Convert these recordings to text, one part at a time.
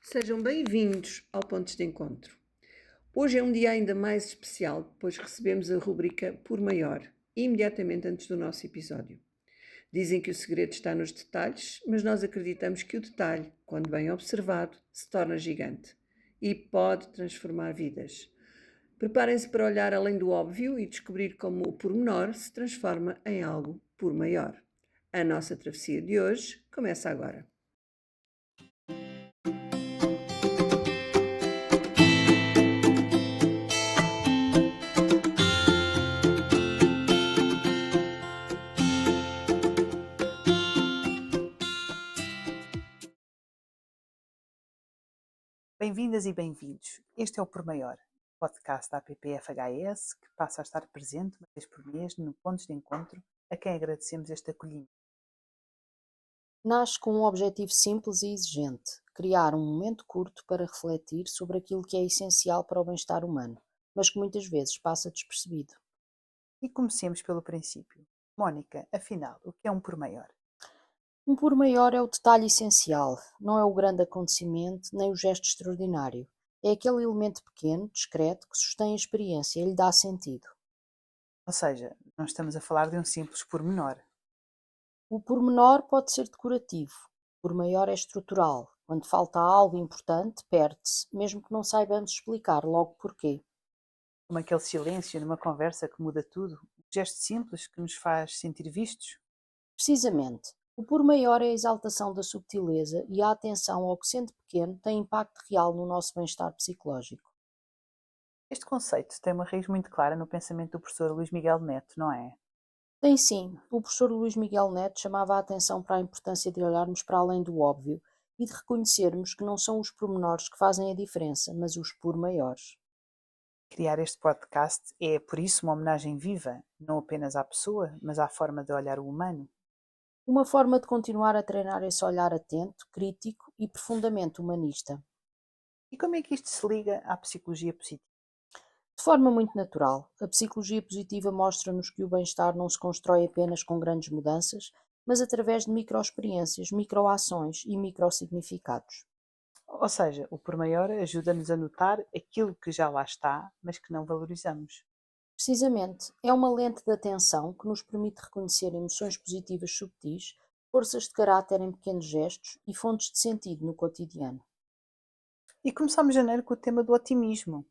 Sejam bem-vindos ao Pontos de Encontro. Hoje é um dia ainda mais especial, pois recebemos a rubrica Por Maior, imediatamente antes do nosso episódio. Dizem que o segredo está nos detalhes, mas nós acreditamos que o detalhe, quando bem observado, se torna gigante e pode transformar vidas. Preparem-se para olhar além do óbvio e descobrir como o pormenor se transforma em algo por maior. A nossa travessia de hoje começa agora. Bem-vindas e bem-vindos. Este é o Por Maior, podcast da APPFHS, que passa a estar presente uma vez por mês no Pontos de Encontro, a quem agradecemos este acolhimento. Nasce com um objetivo simples e exigente: criar um momento curto para refletir sobre aquilo que é essencial para o bem-estar humano, mas que muitas vezes passa despercebido. E comecemos pelo princípio. Mónica, afinal, o que é um Por Maior? Um por maior é o detalhe essencial, não é o grande acontecimento nem o gesto extraordinário. É aquele elemento pequeno, discreto, que sustém a experiência e lhe dá sentido. Ou seja, não estamos a falar de um simples pormenor. O pormenor pode ser decorativo, o por maior é estrutural. Quando falta algo importante, perde-se, mesmo que não saibamos explicar logo porquê. Como aquele silêncio numa conversa que muda tudo, um gesto simples que nos faz sentir vistos. Precisamente, o por maior é a exaltação da subtileza e a atenção ao que, sendo pequeno, tem impacto real no nosso bem-estar psicológico. Este conceito tem uma raiz muito clara no pensamento do professor Luís Miguel Neto, não é? Tem sim, o professor Luís Miguel Neto chamava a atenção para a importância de olharmos para além do óbvio e de reconhecermos que não são os pormenores que fazem a diferença, mas os por maiores. Criar este podcast é, por isso, uma homenagem viva, não apenas à pessoa, mas à forma de olhar o humano. Uma forma de continuar a treinar esse olhar atento, crítico e profundamente humanista. E como é que isto se liga à psicologia positiva? De forma muito natural, a psicologia positiva mostra-nos que o bem-estar não se constrói apenas com grandes mudanças, mas através de microexperiências, microações e microsignificados. Ou seja, o por maior ajuda-nos a notar aquilo que já lá está, mas que não valorizamos. Precisamente, é uma lente de atenção que nos permite reconhecer emoções positivas subtis, forças de caráter em pequenos gestos e fontes de sentido no cotidiano. E começamos janeiro com o tema do otimismo.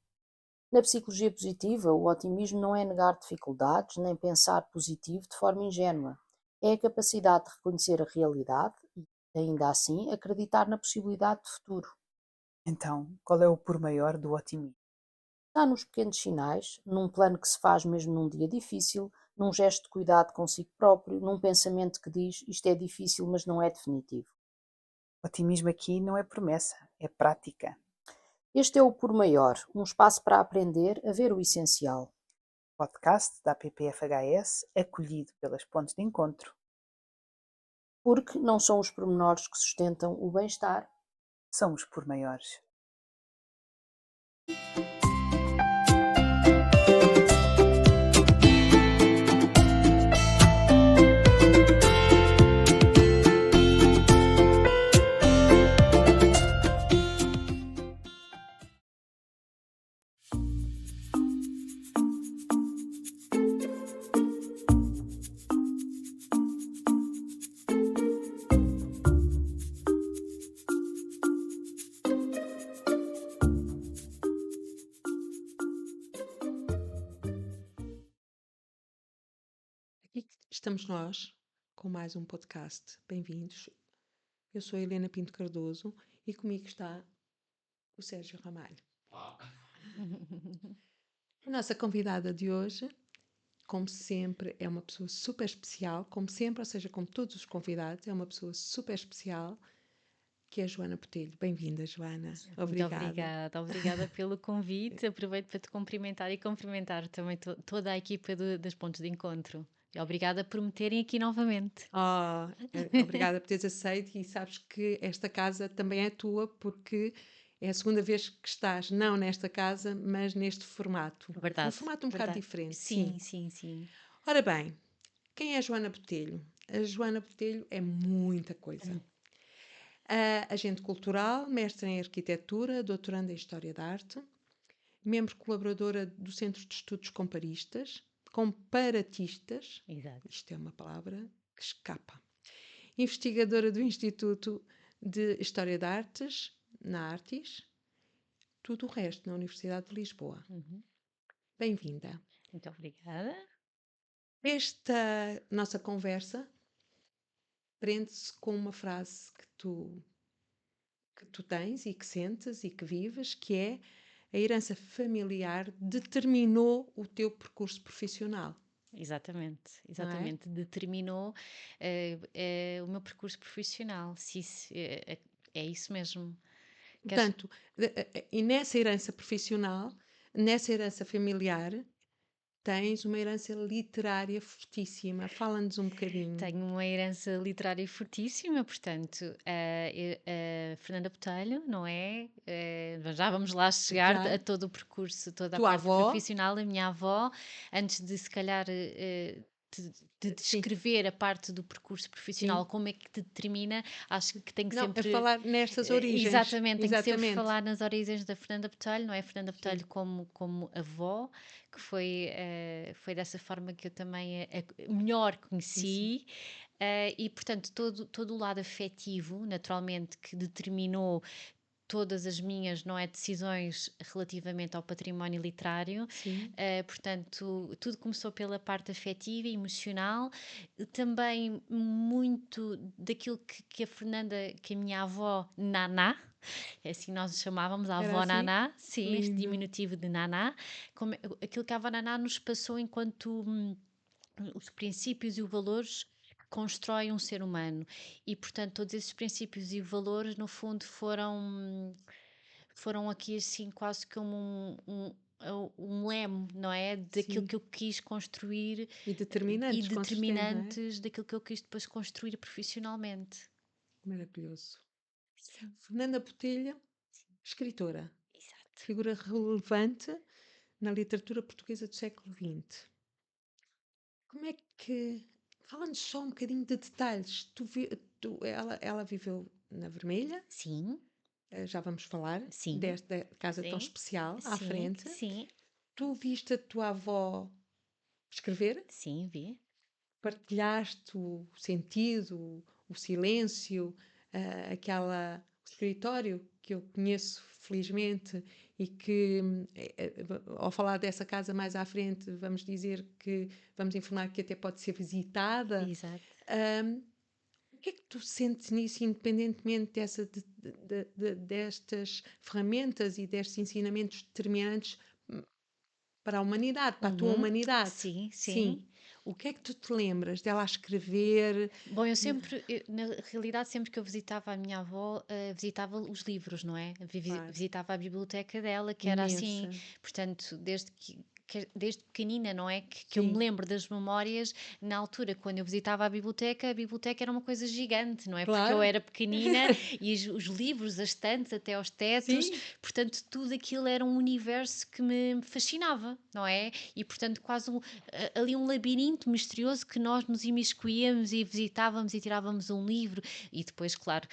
Na psicologia positiva, o otimismo não é negar dificuldades nem pensar positivo de forma ingênua. É a capacidade de reconhecer a realidade e, ainda assim, acreditar na possibilidade de futuro. Então, qual é o por maior do otimismo? Está nos pequenos sinais, num plano que se faz mesmo num dia difícil, num gesto de cuidado consigo próprio, num pensamento que diz isto é difícil, mas não é definitivo. Otimismo aqui não é promessa, é prática. Este é o por maior, um espaço para aprender a ver o essencial. Podcast da PPFHS, acolhido pelas Pontes de Encontro. Porque não são os pormenores que sustentam o bem-estar. São os por maiores. Aqui estamos nós com mais um podcast. Bem-vindos. Eu sou a Helena Pinto Cardoso e comigo está o Sérgio Ramalho. A nossa convidada de hoje, como sempre, é uma pessoa super especial, como sempre, ou seja, como todos os convidados, é uma pessoa super especial, que é a Joana Botelho. Bem-vinda, Joana. Obrigada. Muito obrigada pelo convite. Aproveito para te cumprimentar e cumprimentar também toda a equipa das Pontos de Encontro. E obrigada por me terem aqui novamente. Obrigada por teres aceito e sabes que esta casa também é tua porque é a segunda vez que estás, não nesta casa, mas neste formato. Verdade. Um formato um bocado diferente. Sim. Ora bem, quem é a Joana Botelho? A Joana Botelho é muita coisa. Agente cultural, mestre em arquitetura, doutoranda em História da Arte, membro colaboradora do Centro de Estudos Comparatistas, Exato. isto é uma palavra que escapa, investigadora do Instituto de História de Artes, na Artis, tudo o resto na Universidade de Lisboa. Bem-vinda. Muito obrigada. Esta nossa conversa prende-se com uma frase que tu tens e que sentes e que vives, que é: a herança familiar determinou o teu percurso profissional, Exatamente, não é? exatamente. Determinou o meu percurso profissional. Se isso, é isso mesmo. Queres- Portanto, e nessa herança profissional, nessa herança familiar, tens uma herança literária fortíssima. Fala-nos um bocadinho. Tenho uma herança literária fortíssima, portanto, a Fernanda Botelho, não é? Já vamos lá chegar Já. a todo o percurso, toda a Tua parte avó. profissional. A minha avó, antes de se calhar de Sim. descrever a parte do percurso profissional, Sim. como é que determina, acho que tem que Não, a sempre. falar nestas origens. Exatamente, tem que sempre Exatamente. falar nas origens da Fernanda Botelho, não é? Fernanda Botelho Sim. como avó, que foi dessa forma que eu também a melhor conheci. E, portanto, todo o lado afetivo, naturalmente, que determinou todas as minhas, não é, decisões relativamente ao património literário. Sim. Portanto, tudo começou pela parte afetiva e emocional, também muito daquilo que a Fernanda, que a minha avó Naná, é assim nós chamávamos, a Era avó assim? Naná, sim, este Lindo. diminutivo de Naná, aquilo que a avó Naná nos passou enquanto os princípios e os valores que constroem um ser humano. E, portanto, todos esses princípios e valores, no fundo, foram aqui assim quase como um leme, não é? Daquilo Sim. que eu quis construir E determinantes, e com certeza, não é? determinantes daquilo que eu quis depois construir profissionalmente. Maravilhoso. Sim, Fernanda Botelho, escritora, exato. figura relevante na literatura portuguesa do século XX. Como é que... Fala-nos só um bocadinho de detalhes. Ela viveu na Vermelha, Sim, já vamos falar sim, desta casa tão sim, especial à sim, frente. sim, Tu viste a tua avó escrever? sim, vi. Partilhaste o sentido, o silêncio, o escritório que eu conheço felizmente e que, ao falar dessa casa mais à frente, vamos dizer que, vamos informar que até pode ser visitada. Exato. O que é que tu sentes nisso, independentemente destas ferramentas e destes ensinamentos determinantes para a humanidade, para a tua humanidade? Sim, Sim. sim. O que é que tu te lembras dela a escrever? Bom, na realidade, sempre que eu visitava a minha avó, visitava os livros, não é? Claro. Visitava a biblioteca dela, que era assim, Imensa. portanto, desde pequenina, não é? Que eu me Sim. lembro das memórias, na altura, quando eu visitava a biblioteca era uma coisa gigante, não é? Porque eu Claro. era pequenina e os livros, as estantes até aos tetos, Sim. portanto, tudo aquilo era um universo que me fascinava, não é? E, portanto, quase ali um labirinto misterioso que nós nos imiscuíamos e visitávamos e tirávamos um livro e depois, claro,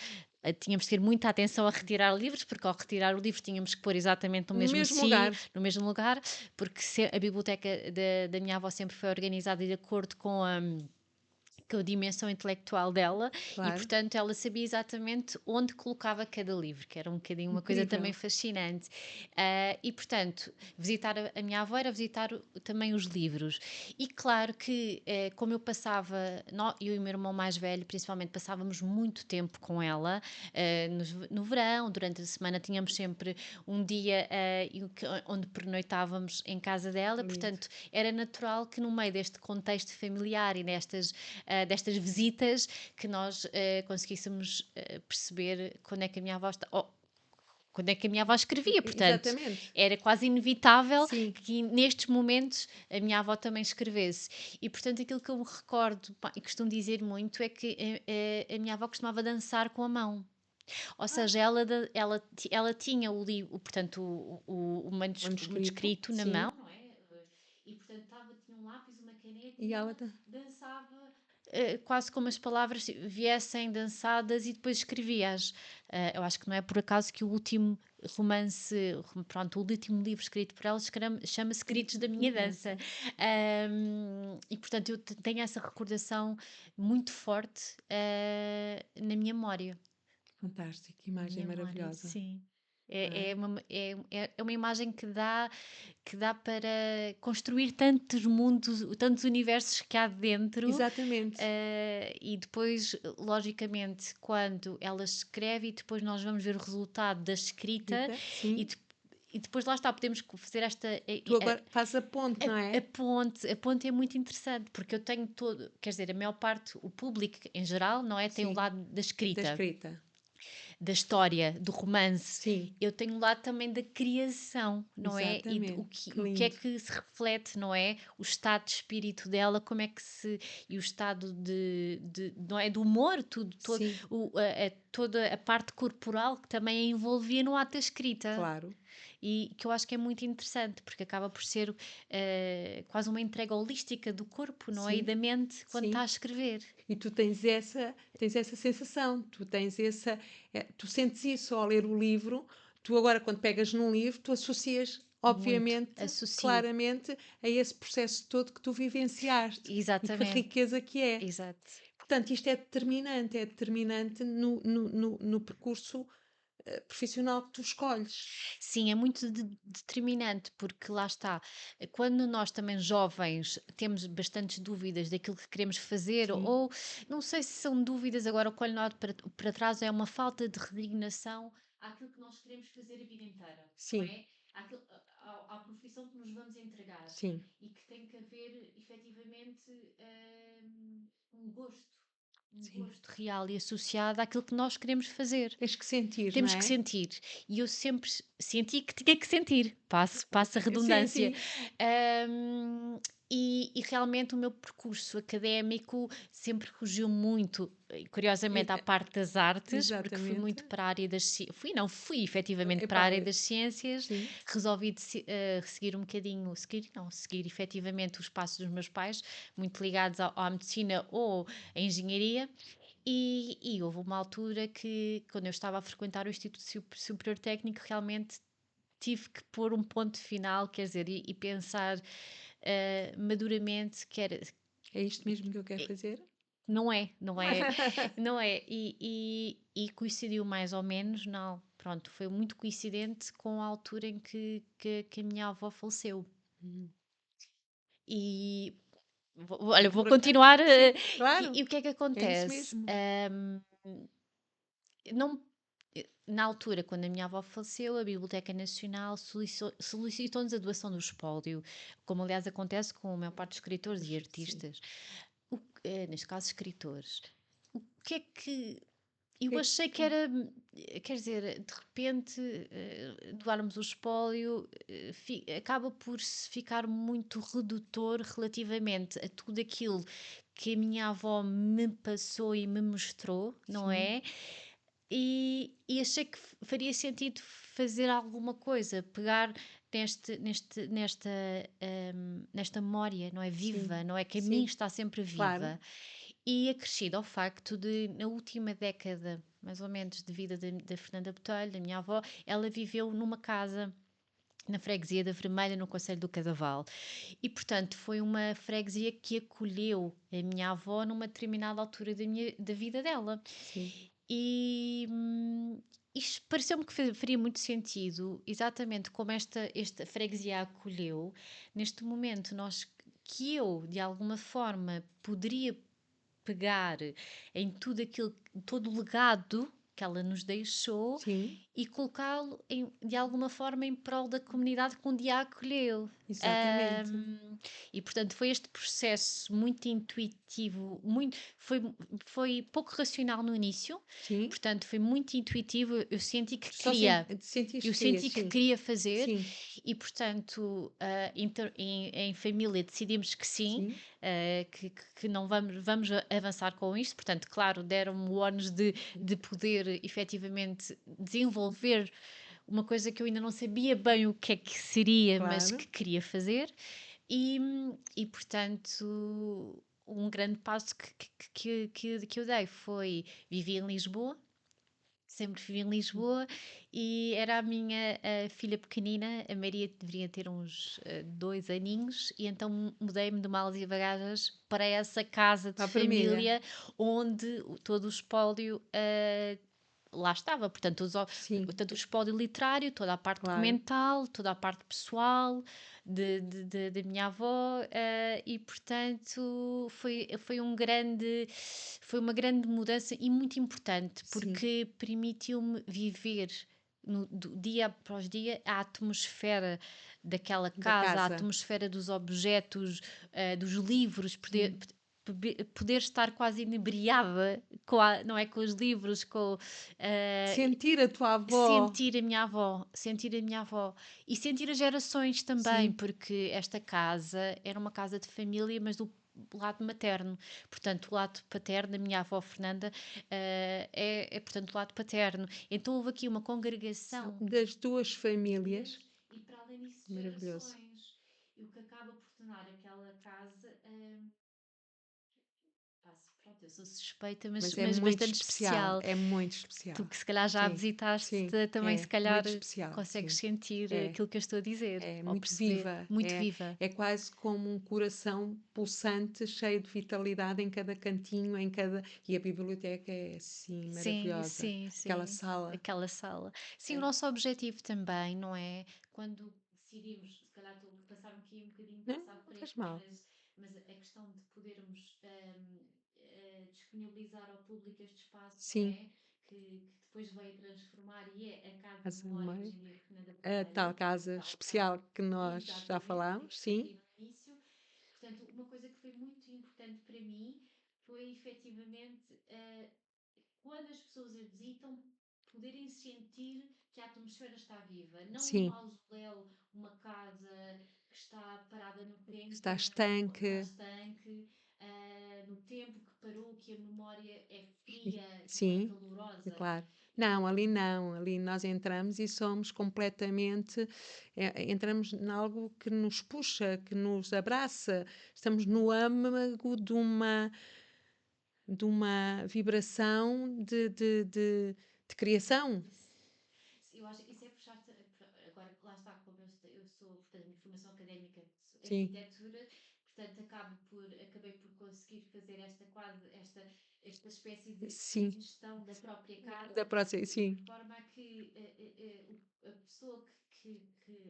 tínhamos de ter muita atenção a retirar livros, porque ao retirar o livro tínhamos que pôr exatamente no No mesmo mesmo lugar. no mesmo lugar, porque a biblioteca da minha avó sempre foi organizada de acordo com a dimensão intelectual dela e, Claro. portanto, ela sabia exatamente onde colocava cada livro, que era um bocadinho uma coisa Incrível. também fascinante. E, portanto, visitar a minha avó era visitar também os livros. E, claro que, como eu passava, eu e o meu irmão mais velho, principalmente, passávamos muito tempo com ela, no verão, durante a semana tínhamos sempre um dia onde pernoitávamos em casa dela, Lindo. portanto, era natural que no meio deste contexto familiar e destas visitas que nós conseguíssemos perceber quando é que a minha avó quando é que a minha avó escrevia, portanto, Exatamente. era quase inevitável Sim. que nestes momentos a minha avó também escrevesse. E, portanto, aquilo que eu me recordo e costumo dizer muito é que a minha avó costumava dançar com a mão. Ou seja, ela tinha o livro, portanto, o manuscrito na Sim. mão, não é? E, portanto, tinha um lápis, uma caneta E e ela ela dançava quase como as palavras viessem dançadas e depois escrevias. Eu acho que não é por acaso que o último pronto, o último livro escrito por ela chama-se Gritos da Minha Dança. E portanto eu tenho essa recordação muito forte na minha memória. Fantástico, que Na imagem minha memória, maravilhosa. sim. Não é? É uma imagem que dá para construir tantos mundos, tantos universos que há dentro. Exatamente. E depois, logicamente, quando ela escreve e depois nós vamos ver o resultado da escrita Rita, sim. e depois lá está, podemos fazer esta Tu agora fazes a ponte, não é? a ponte é muito interessante porque eu tenho todo, quer dizer, a maior parte, o público em geral, não é? Tem o Sim. lado da Da escrita, escrita. da história, do romance. Sim. Eu tenho lá também da criação, não é? E Exatamente. o Que que é lindo. que se reflete, não é? O estado de espírito dela, como é que se. E o estado não é? Do humor, Sim, toda a parte corporal que também é envolvia no ato da escrita. claro. E que eu acho que é muito interessante, porque acaba por ser quase uma entrega holística do corpo, não é? E Sim, da mente quando sim. está a escrever. E tu tens essa sensação, tu sentes isso ao ler o livro. Tu agora, quando pegas num livro, tu associas, obviamente, Associo. claramente, a esse processo todo que tu vivenciaste. E que Exatamente. riqueza que é. Exato. Portanto, isto é determinante no percurso profissional que tu escolhes. Sim, é muito determinante, porque lá está, quando nós também jovens temos bastantes dúvidas daquilo que queremos fazer, Sim. ou não sei se são dúvidas agora, o que olho para trás é uma falta de resignação àquilo que nós queremos fazer a vida inteira, Sim. não é? À profissão que nos vamos entregar Sim. e que tem que haver efetivamente um gosto. Sim. Gosto real e associado àquilo que nós queremos fazer. Tens que sentir, Temos não é? que sentir. E eu sempre senti que tinha que sentir. Passo a redundância. Sim, sim. E realmente o meu percurso académico sempre fugiu muito, curiosamente, à parte das artes, porque fui muito Exatamente. para a área das ciências. Fui efetivamente para a Epá, área das ciências. sim. Resolvi seguir um bocadinho, seguir efetivamente os passos dos meus pais, muito ligados à medicina ou à engenharia. E houve uma altura que, quando eu estava a frequentar o Instituto Superior Técnico, realmente tive que pôr um ponto final, quer dizer, e pensar maduramente que era. É isto mesmo que eu quero fazer? Não é, não é, não é. E coincidiu mais ou menos, não, pronto, foi muito coincidente com a altura em que a minha avó faleceu. E olha, vou continuar. Claro, E o que é que é isso acontece? mesmo. Não, na altura, quando a minha avó faleceu, a Biblioteca Nacional solicitou-nos a doação do espólio, como aliás acontece com a maior parte dos escritores e artistas. Neste caso, escritores. O que é que. Eu achei que era, quer dizer, de repente, doarmos o espólio acaba por se ficar muito redutor relativamente a tudo aquilo que a minha avó me passou e me mostrou, não Sim. é? E achei que faria sentido fazer alguma coisa, pegar nesta memória, não é? Viva, Sim. não é? Que a Sim. mim está sempre viva. Claro. E acrescido ao facto de, na última década, mais ou menos, de vida da Fernanda Botelho, da minha avó, ela viveu numa casa na freguesia da Vermelha, no concelho do Cadaval. E, portanto, foi uma freguesia que acolheu a minha avó numa determinada altura da vida dela. Sim. E isto pareceu-me que faria muito sentido, exatamente como esta freguesia acolheu. Neste momento, que eu, de alguma forma, poderia pegar em tudo aquilo, todo o legado que ela nos deixou Sim. e colocá-lo de alguma forma em prol da comunidade que um dia a acolheu. Exatamente. E portanto foi este processo muito intuitivo, foi pouco racional no início, Sim. portanto foi muito intuitivo. Eu senti que Só queria. sentiste Eu que querias, senti que sim. queria fazer Sim. e, portanto, em família decidimos que sim, Sim. que não vamos avançar com isto. Portanto, claro, deram-me o ónus de poder efetivamente desenvolver uma coisa que eu ainda não sabia bem o que é que seria, mas Claro. que queria fazer. E portanto, um grande passo que eu dei foi, vivi em Lisboa, sempre vivi em Lisboa, e era a minha filha pequenina, a Maria deveria ter uns 2 aninhos, e então mudei-me de malas e bagagens para essa casa de Para a família. família, onde todo o espólio lá estava. Portanto, Sim, o espólio literário, toda a parte claro. documental, toda a parte pessoal da minha avó, e portanto foi uma grande mudança e muito importante, Sim, porque permitiu-me viver do dia após dia a atmosfera daquela da casa, a casa. atmosfera dos objetos, dos livros, poder estar quase inebriada não é, com os livros, Sentir a tua avó. sentir a minha avó e sentir as gerações também, Sim, porque esta casa era uma casa de família, mas do lado materno. Portanto, o lado paterno da minha avó Fernanda portanto, o lado paterno. Então houve aqui uma são congregação das duas de famílias. famílias e para além disso Maravilhoso. gerações. E o que acaba por tornar aquela casa. Pronto, eu sou suspeita, Mas é mas muito bastante especial. especial. É muito Tu especial. que se calhar já a Sim, visitaste, sim. também se É calhar muito especial. consegues Sim. sentir É. aquilo que eu estou a dizer, É ou muito perceber. viva. Muito viva. É quase como um coração pulsante, cheio de vitalidade em cada cantinho, em cada. E a biblioteca é assim Sim, maravilhosa. sim, Aquela sim. sala. Aquela sala. Sim, o É. nosso objetivo também, não é? Quando decidimos, se calhar estou a passar aqui um bocadinho Não, passado não por faz aqui, mal. mas a questão de podermos disponibilizar ao público este espaço, não Sim, é? Que depois veio transformar e é a Casa de casa de Memória memória. hoje em dia de Fernanda A tal Correia, casa tal casa, especial que nós já exatamente, que falámos, sim, referi no início. Portanto, uma coisa que foi muito importante para mim foi efetivamente quando as pessoas a visitam, poderem sentir que a atmosfera está viva. Não um sim. mausoléu, uma casa que está parada no tempo, Está estanque. no tempo que parou, que a memória é fria, que não é Sim, é calorosa. claro. Não, ali não. Ali nós entramos e somos completamente. Entramos em algo que nos puxa, que nos abraça. Estamos no âmago de uma vibração de criação. Eu acho que isso é puxar. Agora, lá está, como eu sou, portanto, a minha formação académica é Sim, arquitetura, portanto, acabei por conseguir fazer esta espécie de sim. gestão da própria Da casa, próxima, sim, de forma a que a pessoa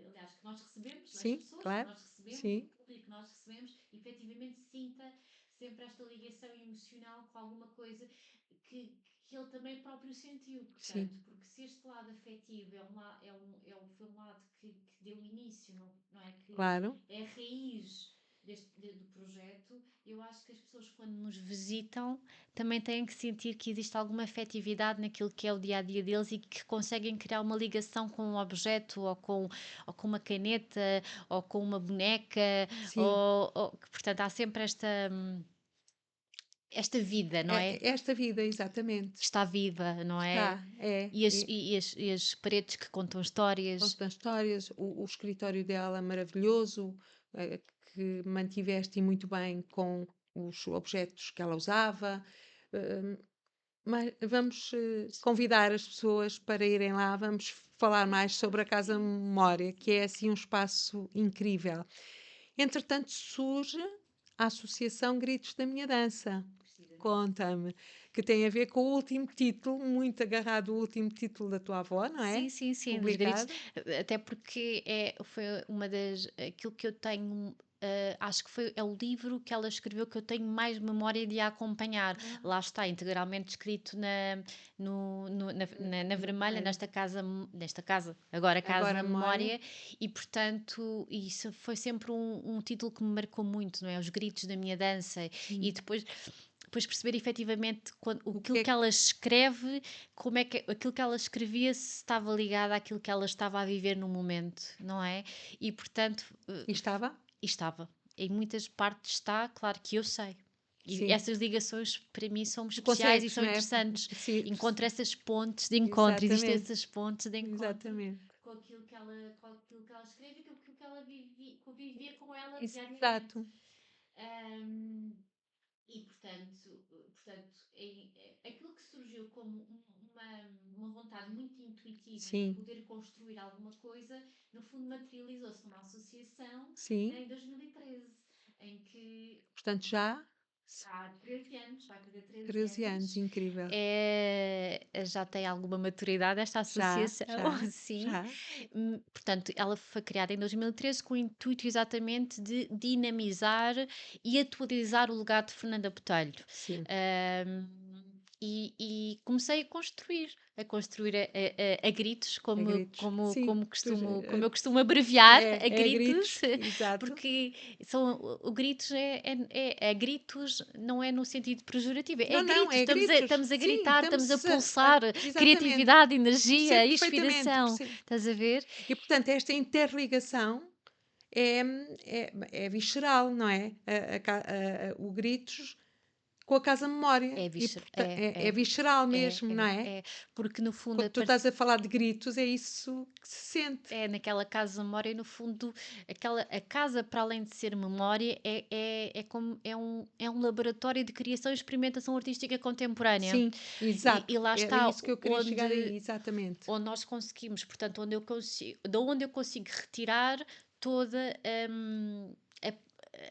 aliás, que nós recebemos, as sim, pessoas que claro, nós recebemos, o sim, público que nós recebemos, efetivamente sinta sempre esta ligação emocional com alguma coisa que ele também próprio sentiu, sim, portanto, porque se este lado afetivo foi um lado que deu início, não é? Que claro, é a raiz do projeto, eu acho que as pessoas, quando nos visitam, também têm que sentir que existe alguma afetividade naquilo que é o dia a dia deles e que conseguem criar uma ligação com um objeto ou com uma caneta ou com uma boneca, sim. portanto, há sempre esta vida, não é? Esta vida, exatamente. Está viva, não é? Está, é. E as paredes que contam histórias. Contam histórias, o escritório dela maravilhoso, eh, que mantiveste muito bem com os objetos que ela usava. eh, mas vamos convidar as pessoas para irem lá, vamos falar mais sobre a Casa Memória, que é assim um espaço incrível. Entretanto, surge a Associação Gritos da Minha Dança. Conta-me, que tem a ver com o último título, muito agarrado ao último título da tua avó, não é? Sim, sim, sim, dos gritos. Publicado. Até porque foi aquilo que eu tenho. Acho que é o livro que ela escreveu que eu tenho mais memória de a acompanhar. Lá está, integralmente escrito na Vermelha, nesta casa, agora Agora Casa memória. Memória, e portanto, isso foi sempre um título que me marcou muito, não é? Os gritos da minha dança, e depois perceber efetivamente O aquilo que é que ela escreve, como é que aquilo que ela escrevia se estava ligado àquilo que ela estava a viver no momento, não é? E portanto, que estava? estava. Em muitas partes está, claro que eu sei. E Sim. essas ligações para mim são Tu especiais e consegues, são não é? interessantes. Sim, Encontro essas pontes de encontro, existem exatamente. essas pontes de encontro Exatamente. com aquilo que ela escreve e com aquilo que ela vivia com ela diariamente. Exato. E, aquilo que surgiu como uma vontade muito intuitiva de Sim, poder construir alguma coisa, no fundo materializou-se numa associação sim. em 2013, em que Portanto, já há 13 anos, vai fazer 13 13 anos, anos, incrível. já tem alguma maturidade esta Já, associação, já, sim. já. Portanto, ela foi criada em 2013 com o intuito exatamente de dinamizar e atualizar o legado de Fernanda Botelho. Sim. E comecei a construir a gritos, A gritos. Sim, como eu costumo abreviar, a é gritos, gritos, exato. porque o gritos é gritos, não é no sentido pejorativo, é Não, não, gritos, é gritos. estamos a Sim, gritar, estamos a estamos pulsar exatamente. criatividade, energia, Percebo perfeitamente, inspiração, percebo. estás a ver? E, portanto, esta interligação é, é visceral, não é? O gritos com a Casa Memória. É, E, viscer- portanto, é visceral é, mesmo, não é? é, porque no fundo Quando tu estás a falar de gritos, é isso que se sente. é naquela casa memória, no fundo, a casa, para além de ser memória, é um laboratório de criação e experimentação artística contemporânea. Sim, exato. E lá Era está isso que eu queria chegar aí, exatamente. onde nós conseguimos, portanto, de onde eu consigo retirar toda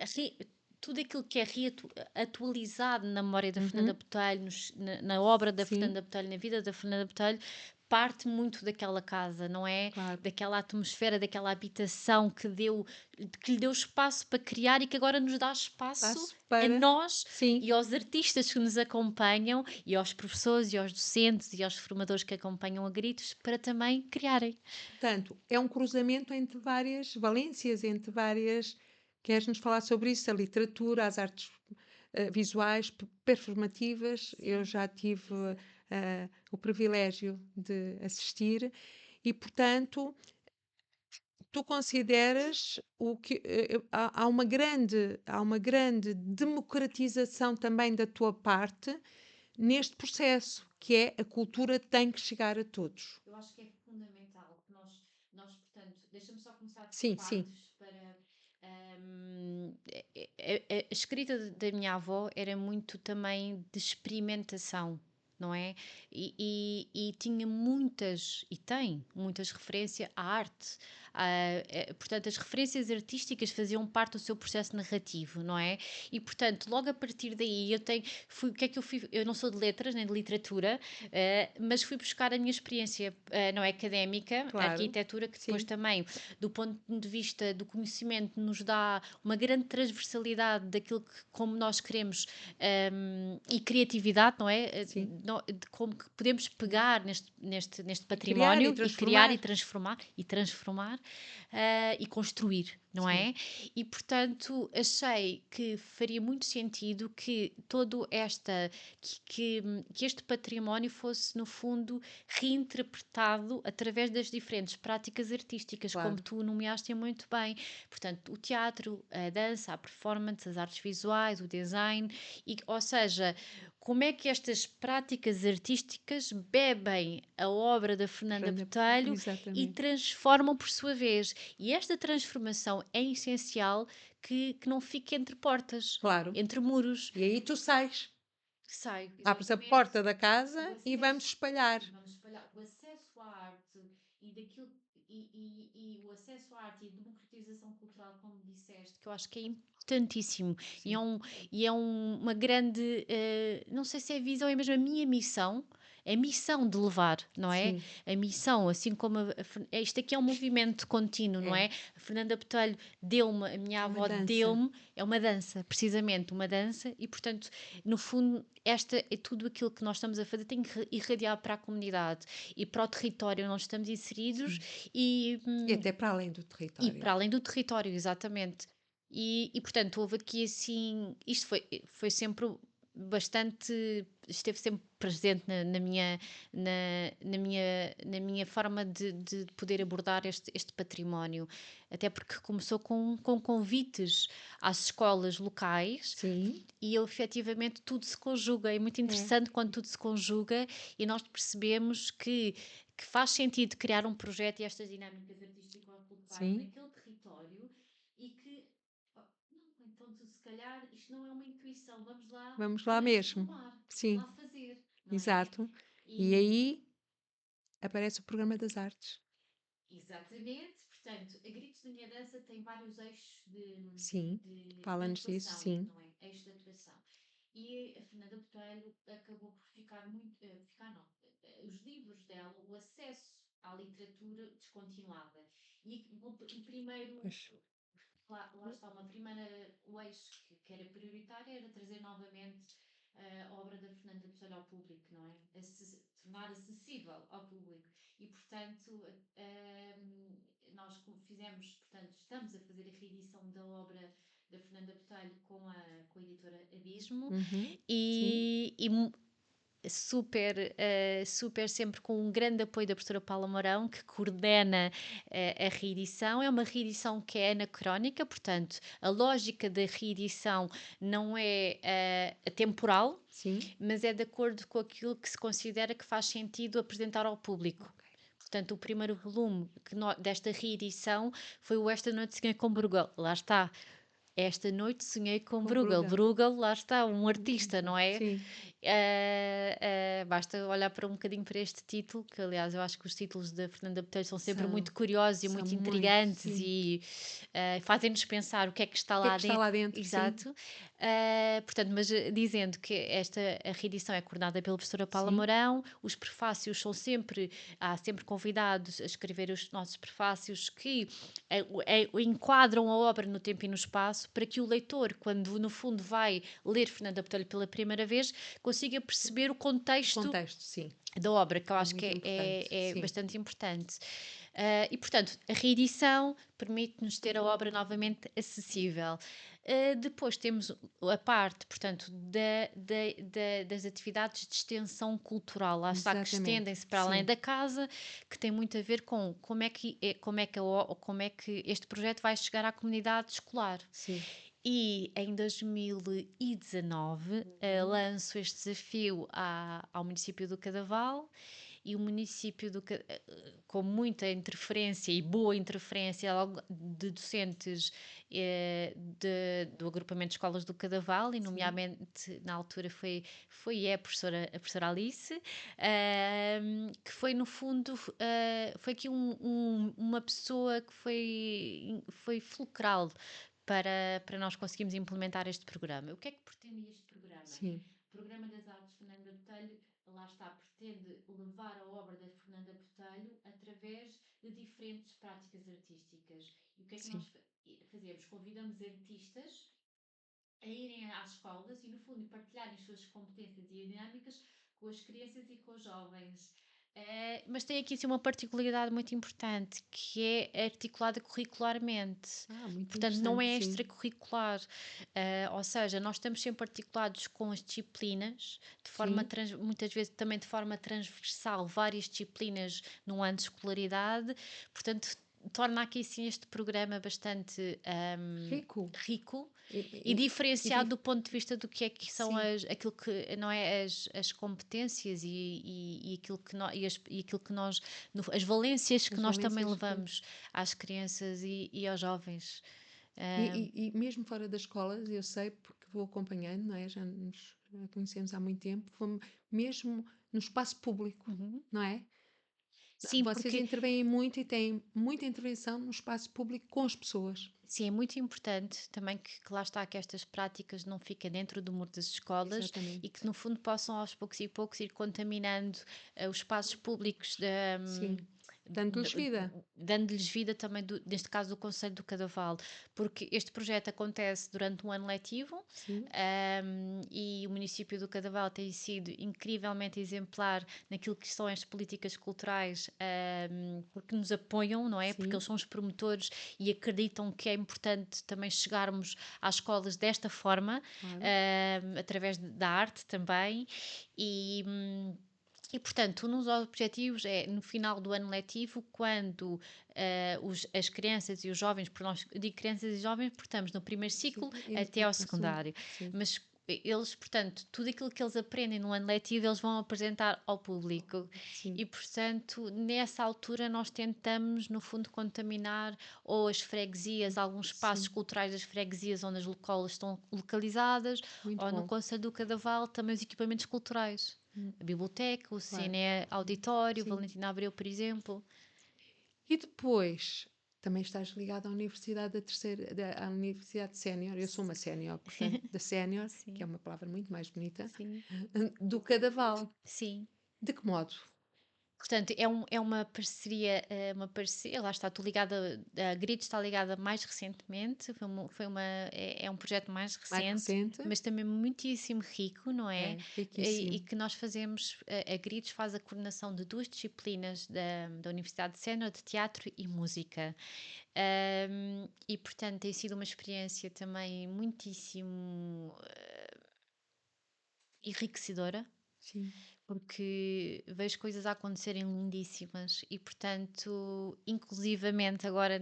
a tudo aquilo que é atualizado na memória da Fernanda Uhum, Botelho, na obra da sim, Fernanda Botelho, na vida da Fernanda Botelho, parte muito daquela casa, não é? claro. Daquela atmosfera, daquela habitação que lhe deu espaço para criar e que agora nos dá espaço Passo a para. nós Sim, e aos artistas que nos acompanham, e aos professores, e aos docentes, e aos formadores que acompanham a gritos, para também criarem. portanto, é um cruzamento entre várias valências, entre várias. Queres-nos falar sobre isso? A literatura, as artes visuais, performativas. Eu já tive o privilégio de assistir e, portanto, tu consideras há uma grande democratização também da tua parte neste processo, que é a cultura tem que chegar a todos. Eu acho que é fundamental que portanto, deixa-me só começar por Sim, sim, partes para. A escrita da minha avó era muito também de experimentação, não é? E tinha e tem muitas referências à arte. Portanto, as referências artísticas faziam parte do seu processo narrativo, não é? E, portanto, logo a partir daí, o que é que eu fui? Eu não sou de letras nem de literatura, mas fui buscar a minha experiência não é, académica, a claro. arquitetura, que depois Sim, também, do ponto de vista do conhecimento, nos dá uma grande transversalidade daquilo que, como nós queremos, e criatividade, não é? sim. De como que podemos pegar neste E criar e património e criar transformar. e transformar e construir, não Sim, é? E portanto achei que faria muito sentido que todo esta que este património fosse no fundo reinterpretado através das diferentes práticas artísticas, como claro. tu nomeaste muito bem. Portanto, o teatro, a dança, a performance, as artes visuais, o design, ou seja, como é que estas práticas artísticas bebem a obra da Fernanda Fernanda, Botelho e exatamente. transformam por sua vez. E esta transformação é essencial que não fique entre portas, Claro. entre muros. E aí tu sais, Saio, abres a exatamente. porta da O casa e vamos acesso, espalhar. e vamos espalhar o acesso à arte e daquilo e o acesso à arte e a democratização cultural, como disseste, que eu acho que é importantíssimo e Sim, uma grande, não sei se é visão, é mesmo a minha missão. É a missão de levar, não é? sim, A missão, assim como isto aqui é um movimento contínuo, não é. é? A Fernanda Botelho deu-me, a minha É uma avó dança. deu-me, é uma dança, precisamente uma dança, e portanto no fundo, esta é tudo aquilo que nós estamos a fazer tem que irradiar para a comunidade e para o território onde nós estamos inseridos Sim. e, E até para além do e território. para além do território, exatamente. Portanto, houve aqui assim. Isto foi sempre bastante. Esteve sempre presente na minha forma de poder abordar este património. Até porque começou com convites às escolas locais Sim, e efetivamente tudo se conjuga. É muito é. interessante quando tudo se conjuga e nós percebemos que faz sentido criar um projeto e estas dinâmicas artístico-culturais Sim. naquele território e que. Oh, não então tu, se calhar, isto não é uma intuição, Vamos lá vamos mesmo. tomar, Sim, lá fazer, não é? exato. E E, aí aparece o programa das artes. exatamente, portanto, a Gritos da Minha Dança tem vários eixos Sim, de fala-nos disso, atuação, sim. não é? Eixos de atuação. E a Fernanda Botelho acabou por ficar muito, ficar não, os livros dela, o acesso à literatura descontinuada. E o primeiro, Pois. lá está, o eixo que era prioritário era trazer novamente a obra da Fernanda Botelho ao público, não é? Tornar acessível ao público. E, portanto, nós fizemos, portanto, estamos a fazer a reedição da obra da Fernanda Botelho com a editora Abismo Uhum, sim. e super sempre com um grande apoio da professora Paula Mourão, que coordena a reedição. É uma reedição que é anacrónica, portanto, a lógica da reedição não é temporal, Sim. mas é de acordo com aquilo que se considera que faz sentido apresentar ao público. Ok. Portanto, o primeiro volume desta reedição foi o Esta Noite Sonhei com Bruegel. Lá está. Esta noite sonhei com Bruegel. Bruegel, lá está, um artista, não é? Sim. Basta olhar para um bocadinho para este título, que aliás eu acho que os títulos da Fernanda Botelho são sempre São- muito curiosos e são muito muito, intrigantes sim. e fazem-nos pensar o que é que está O que é lá que está lá dentro? Sim. Exato. Portanto, mas dizendo que a reedição é coordenada pela professora Paula Sim. Mourão, os prefácios há sempre convidados a escrever os nossos prefácios que enquadram a obra no tempo e no espaço, para que o leitor, quando no fundo vai ler Fernanda Botelho pela primeira vez, consiga perceber o contexto Sim. da obra, que eu acho muito que importante, é sim. bastante importante. E, portanto, a reedição permite-nos ter a obra novamente acessível. Depois temos a parte, portanto, das atividades de extensão cultural, lá está, que Exatamente, estendem-se para além sim. da casa, que tem muito a ver com como é que este projeto vai chegar à comunidade escolar. Sim. E em 2019 lanço este desafio ao município do Cadaval, e o município com muita interferência e boa interferência de docentes do agrupamento de escolas do Cadaval, e nomeadamente na altura foi a professora Alice, que foi no fundo foi aqui uma pessoa que foi fulcral para nós conseguirmos implementar este programa. O que é que pretende este programa? Sim. O Programa das Artes Fernanda Botelho, lá está, pretende levar a obra da Fernanda Botelho através de diferentes práticas artísticas. E o que é que Sim. nós fazemos? Convidamos artistas a irem às escolas e, no fundo, partilharem as suas competências e dinâmicas com as crianças e com os jovens. Mas tem aqui uma particularidade muito importante, que é articulada curricularmente. Muito Portanto, não é interessante, sim. extracurricular. Ou seja, nós estamos sempre articulados com as disciplinas, muitas vezes também de forma transversal, várias disciplinas no ano de escolaridade. Portanto, torna aqui sim este programa bastante rico e diferenciado do ponto de vista do que é que são aquilo que não é as competências e aquilo que nós as valências que nós também levamos às crianças e aos jovens. E mesmo fora das escolas, eu sei porque vou acompanhando, não é? Já nos conhecemos há muito tempo, mesmo no espaço público, não é? Sim, Vocês intervêm muito e têm muita intervenção no espaço público com as pessoas. Sim, é muito importante também que lá está, que estas práticas não fiquem dentro do muro das escolas. Exatamente. E que no fundo possam aos poucos ir contaminando os espaços públicos Sim. Dando-lhes vida. Dando-lhes vida também, neste caso, do Conselho do Cadaval, porque este projeto acontece durante um ano letivo. E o município do Cadaval tem sido incrivelmente exemplar naquilo que são as políticas culturais, porque nos apoiam, não é? Sim. Porque eles são os promotores e acreditam que é importante também chegarmos às escolas desta forma, Claro. através da arte também. E, portanto, um dos objetivos é, no final do ano letivo, quando as crianças e os jovens, porque nós digo crianças e jovens porque estamos no primeiro ciclo até ao secundário, mas eles, portanto, tudo aquilo que eles aprendem no ano letivo, eles vão apresentar ao público. Sim. E, portanto, nessa altura nós tentamos, no fundo, contaminar ou as freguesias, alguns espaços Sim. culturais das freguesias onde as escolas estão localizadas, Muito ou no bom. Conselho do Cadaval, também os equipamentos culturais. A biblioteca, o Claro. Cine Auditório, Sim. Valentina Abreu, por exemplo. E depois também estás ligado à Universidade à Universidade Sénior. Eu sou uma sénior, portanto, da Sénior, Sim. que é uma palavra muito mais bonita, Sim. do Cadaval. Sim. De que modo? Portanto, é uma parceria, lá está, estou ligada, a Grid está ligada mais recentemente, é um projeto mais Mais recente, recente? mas também muitíssimo rico, não é? É, riquíssimo. E que nós fazemos, a Grid faz a coordenação de duas disciplinas da Universidade de Sénior, de teatro e música. E, portanto, tem sido uma experiência também muitíssimo enriquecedora, Sim. porque vejo coisas a acontecerem lindíssimas e, portanto, inclusivamente agora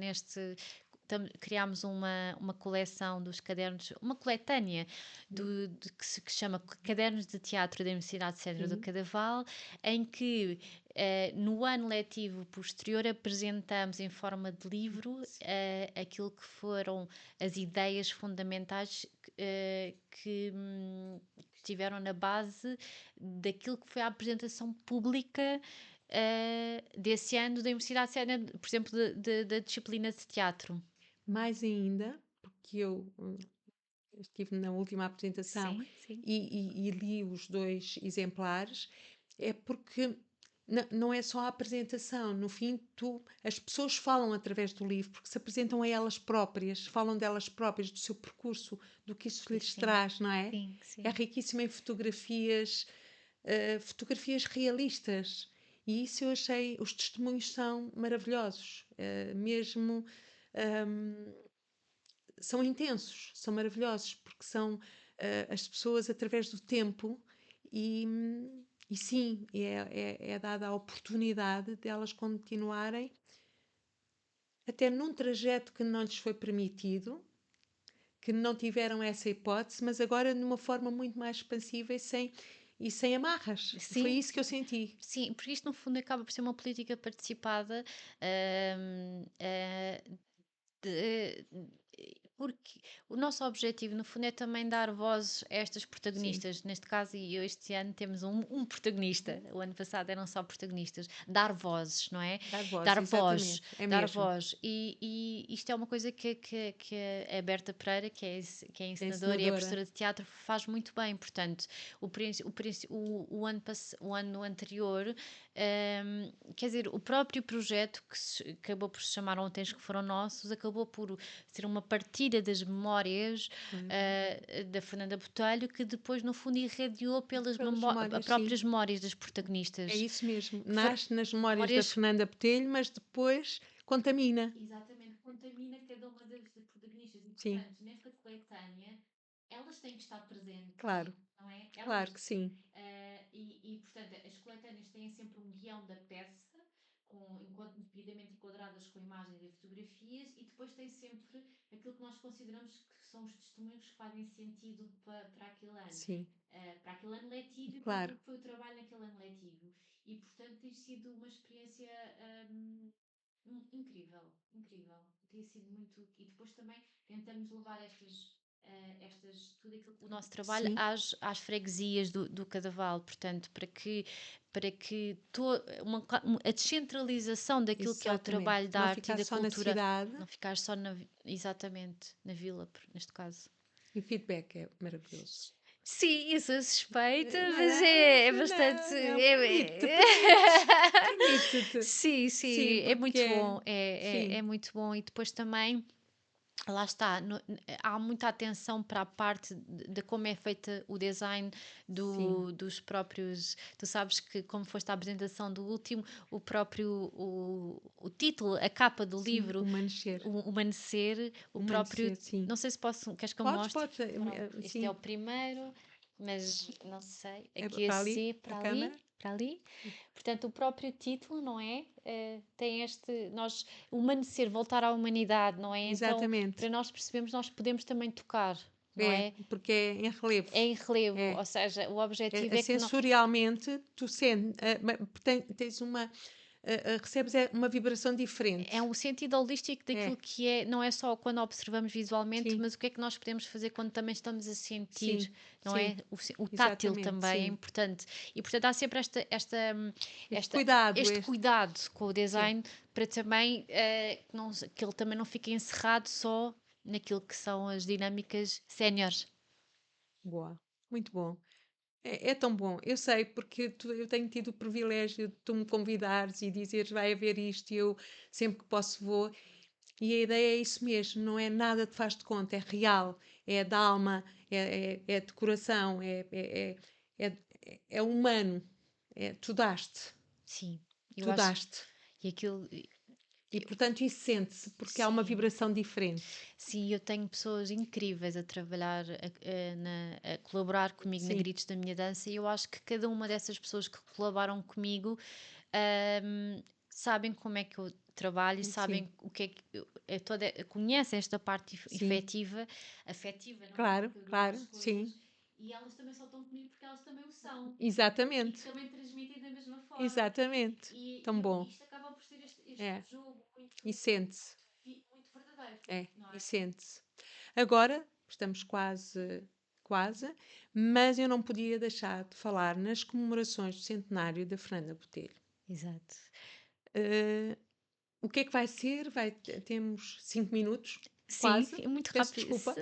criámos uma coleção dos cadernos, uma coletânea que se chama Cadernos de Teatro da Universidade de Cedro do Sim. Cadaval, em que no ano letivo posterior apresentamos em forma de livro aquilo que foram as ideias fundamentais que estiveram na base daquilo que foi a apresentação pública desse ano da Universidade de Cedro, por exemplo, da disciplina de teatro. Mais ainda, porque eu estive na última apresentação Sim, sim. e li os 2 exemplares, é porque não é só a apresentação, no fim as pessoas falam através do livro, porque se apresentam a elas próprias, falam delas próprias, do seu percurso, do que isso lhes Sim. traz, não é? Sim, sim. É riquíssimo em fotografias, fotografias realistas. E isso eu achei, os testemunhos são maravilhosos, mesmo são intensos, são maravilhosos, porque são as pessoas através do tempo e sim, é dada a oportunidade de elas continuarem até num trajeto que não lhes foi permitido, que não tiveram essa hipótese, mas agora de uma forma muito mais expansiva e sem amarras. Sim. Foi isso que eu senti. Sim, porque isto no fundo acaba por ser uma política participada porque o nosso objetivo no fundo é também dar voz a estas protagonistas, neste caso, e este ano temos um protagonista, o ano passado eram só protagonistas, dar vozes, não é? Dar voz, Dar voz, exatamente. É dar mesmo. voz. E isto é uma coisa que a Berta Pereira, que é encenadora e é encenadora. professora de teatro, faz muito bem. Portanto, o ano anterior, quer dizer, o próprio projeto que acabou por se chamar Ontem que Foram Nossos, acabou por ser uma partilha das memórias da Fernanda Botelho, que depois no fundo irradiou pelas memórias, próprias sim. memórias das protagonistas. É isso mesmo. Nasce nas memórias da Fernanda Botelho, mas depois contamina. Exatamente, contamina cada uma das protagonistas. E, Sim. portanto, nesta coletânea, elas têm que estar presentes. Claro. Não é? Claro que sim. Portanto, as coletâneas têm sempre um guião da peça, devidamente enquadradas com imagens e fotografias, e depois tem sempre aquilo que nós consideramos que são os testemunhos que fazem sentido para aquele ano. Sim. Para aquele ano letivo e para Claro. aquilo que foi o trabalho naquele ano letivo. E, portanto, tem sido uma experiência incrível, incrível. Tem sido muito. E depois também tentamos levar tudo aquilo, o nosso trabalho Sim. às freguesias do Cadaval, portanto, para que a descentralização daquilo que é o Exatamente. trabalho da Não arte e ficar da só na cultura, cidade. não ficar só exatamente, na vila, neste caso. E o feedback é maravilhoso. Sim, eu sou suspeita, Não, mas não, é não, bastante. permite-te. Sim, Sim, é muito porque bom. sim. É muito bom. E depois também, lá está, há muita atenção para a parte de como é feita o design Sim. dos próprios. Tu sabes que, como foste à apresentação do último, o próprio o título, a capa do Sim, livro, Humanescer. o Humanescer, o Humanescer, próprio. sim. Não sei se queres que eu Podes, mostre? podes. Este Sim. é o primeiro, mas não sei. É Aqui para ali, assim, a para ali, câmara. para ali. Portanto, o próprio título, não é? Tem humanecer, voltar à humanidade, não é? Então, Exatamente. para nós percebermos, nós podemos também tocar, não é? porque é em relevo. É em relevo, É. ou seja, o objetivo É é que não... sensorialmente, tu sentes, tens recebes uma vibração diferente. É um sentido holístico daquilo É, que é, não é só quando observamos visualmente, sim, mas o que é que nós podemos fazer quando também estamos a sentir, sim, não é? sim, O tátil exatamente, também é sim. importante. E portanto há sempre Este cuidado, este cuidado com o sim, design para também que ele também não fique encerrado só naquilo que são as dinâmicas séniores. boa, muito bom. É tão bom, eu sei, porque eu tenho tido o privilégio de tu me convidares e dizeres vai haver isto e eu sempre que posso vou. E a ideia é isso mesmo, não é nada de faz de conta, é real, é da alma, é de coração, é, é humano, tu daste, Sim, eu tu acho. daste. E aquilo. E portanto isso sente-se, porque há uma Sim. vibração diferente. Sim, eu tenho pessoas incríveis a trabalhar, a colaborar comigo na Sim, Gritos da Minha Dança, e eu acho que cada uma dessas pessoas que colaboram comigo sabem como é que eu trabalho e sim, sabem o que é que conhecem esta parte sim, afetiva, não é? claro, Que eu dou às claro, sim, coisas, e elas também só estão comigo porque elas também o são e que exatamente, também transmitem da mesma forma. exatamente, tão bom, Isto acaba por ser este é, jogo e sente-se. muito verdadeiro, É, não e é? sente-se. Agora, estamos quase, mas eu não podia deixar de falar nas comemorações do centenário da Fernanda Botelho. Exato. Eh, o que é que vai ser? Temos 5 minutos, Sim, quase. muito Peço rápido. desculpa.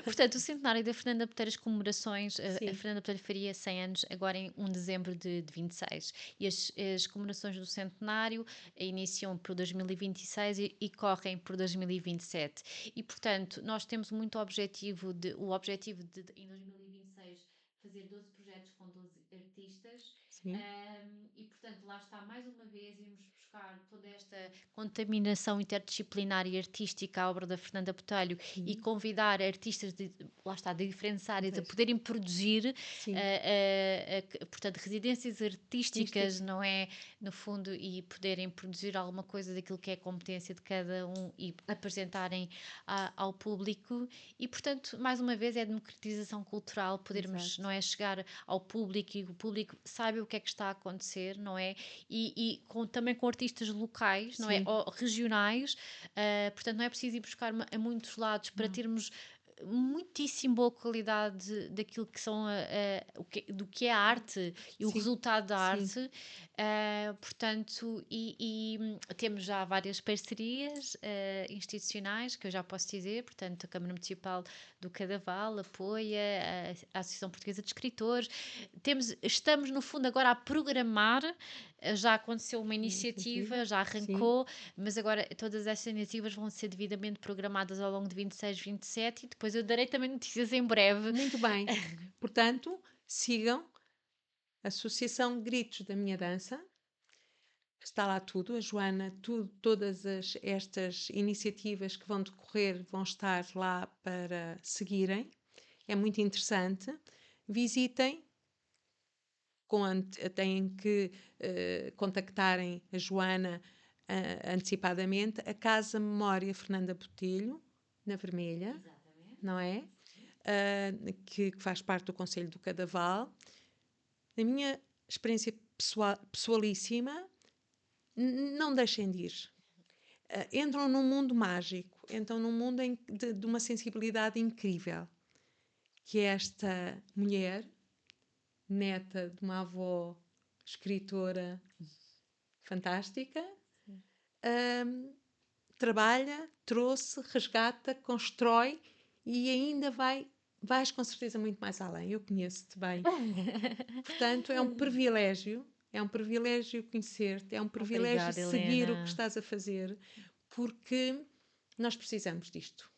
Portanto, o centenário da Fernanda Botelho, as comemorações, a Sim, Fernanda Botelho faria 100 anos agora em 1 de dezembro de 26. E as comemorações do centenário iniciam por 2026 e correm por 2027. E, portanto, nós temos muito o objetivo de em 2026 fazer 12 projetos com 12 artistas. sim, E portanto, lá está mais uma vez, irmos buscar toda esta contaminação interdisciplinar e artística à obra da Fernanda Botelho e sim, convidar artistas lá está, de diferentes áreas a vejo. poderem produzir, Sim, portanto, residências artísticas, mística. não é? No fundo, e poderem produzir alguma coisa daquilo que é a competência de cada um e apresentarem ao público. E, portanto, mais uma vez, é a democratização cultural, podermos, não Exato. é? Chegar ao público e o público sabe o que é que está a acontecer, não é? E também com artistas locais, não é? Sim, Ou regionais, portanto não é preciso ir buscar a muitos lados para não, termos muitíssimo boa qualidade daquilo que são do que é a arte e o sim, resultado da sim, arte. Portanto, temos já várias parcerias institucionais que eu já posso dizer, portanto a Câmara Municipal do Cadaval apoia a Associação Portuguesa de Escritores. Estamos no fundo agora a programar, já aconteceu uma iniciativa, já sim. arrancou, mas agora todas estas iniciativas vão ser devidamente programadas ao longo de 26, 27 e depois eu darei também notícias em breve. Muito bem. Portanto, sigam a Associação Gritos da Minha Dança. Está lá tudo, a Joana, todas estas iniciativas que vão decorrer vão estar lá para seguirem. É muito interessante. Visitem, têm que contactarem a Joana antecipadamente, a Casa Memória Fernanda Botelho, na Vermelha, não é? Que faz parte do Conselho do Cadaval. Na minha experiência pessoalíssima, não deixem de ir. Entram num mundo mágico, entram num mundo de uma sensibilidade incrível, que é esta mulher, neta de uma avó escritora fantástica, trabalha, trouxe, resgata, constrói e ainda vais com certeza muito mais além. Eu conheço-te bem. Portanto, é um privilégio conhecer-te, é um privilégio Obrigada, seguir o que Helena. estás a fazer, porque nós precisamos disto.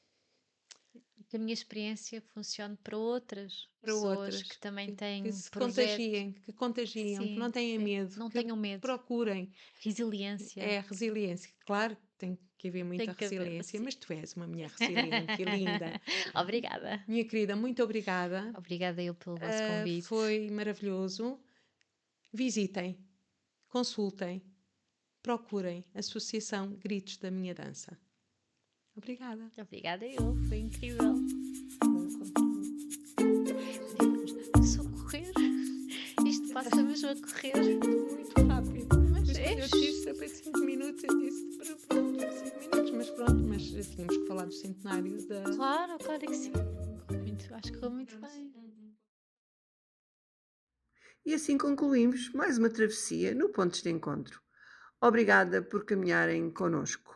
Que a minha experiência funcione para outras Para pessoas que outras, também que têm se projetos. contagiem, que não Sim, tenham sim. medo, Não que tenham medo. procurem. Resiliência. É a resiliência. Claro que tem que haver Tem muita que haver, resiliência, sim. mas tu és uma mulher resiliente e linda. Obrigada. Minha querida, muito obrigada. Obrigada eu pelo vosso convite. Foi maravilhoso. Visitem, consultem, procurem a Associação Gritos da Minha Dança. Obrigada. Obrigada eu. Foi incrível. Passamos a correr. Muito rápido. Mas Mas é quando eu disse, eu pensei 5 minutos, eu disse para 5 minutos, mas pronto, mas tínhamos que falar do centenário da. claro, claro que sim. Acho que correu muito bem. E assim concluímos mais uma travessia no Pontos de Encontro. Obrigada por caminharem connosco.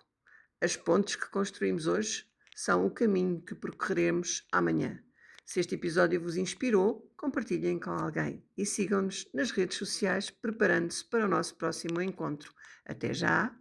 As pontes que construímos hoje são o caminho que percorreremos amanhã. Se este episódio vos inspirou, compartilhem com alguém e sigam-nos nas redes sociais preparando-se para o nosso próximo encontro. Até já!